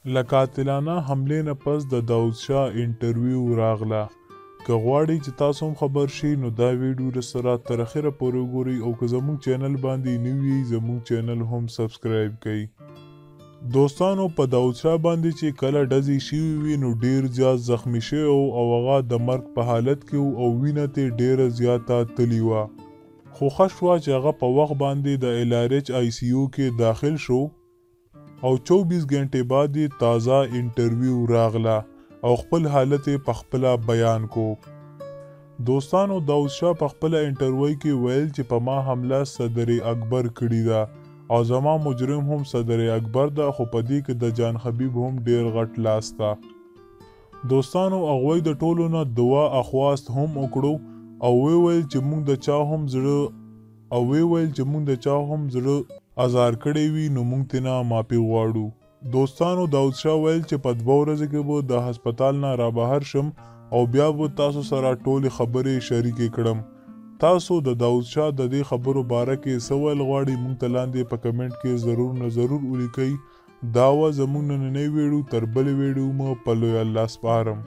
له قاتلانه حملې نه پس د داود شاه انټرویو راغله. که غواړئ چې تاسو هم خبر شئ نو دا ویډیو راسره تر اخره پورې وګورئ او که زموږ چینل باندې نوي یئ زموږ چینل هم سبسکرایب کړئ. دوستانو په داود شاه باندې چې کله ډزې شوي وي نو ډیر زیات زخمی شوی او هغه د مرګ په حالت کې او وینه ترې ډیره زیاته تللې وه. خو ښه شوه چې هغه په وخت باندې د LRH-ICU کې داخل شو او 24 غنټې بعد یې تازه انټرویو راغله او خپل حالت یې په خپله بیان کو. دوستانو داود شاه په خپله انټرویو کې ویل چې په ما حمله صدر اکبر کړې ده او زما مجرم هم صدر اکبر ده، خو په دې کې د جان حبیب هم ډیر غټ لاس ده. دوستانو هغوی د ټولو نه دعا اخواست هم وکړو او ویل چې موږ د چا هم زړه ازار کړی وي نو موږ تینا معافي غواړو. دوستانو داود شاه ویل چې په 2 ورځې کې به د هسپتال نه را بهر شم او بیا به تاسو سره ټولې خبرې شریکې کړم. تاسو د داود شاه د دې خبرو باره کې څه ویل غواړئ موږ ته لاندې په کمنټ کې ضرور ولیکئ. دا وه زموږ نننی ویډیو. تر بلې ویډیو مو په لوی الله سپارم.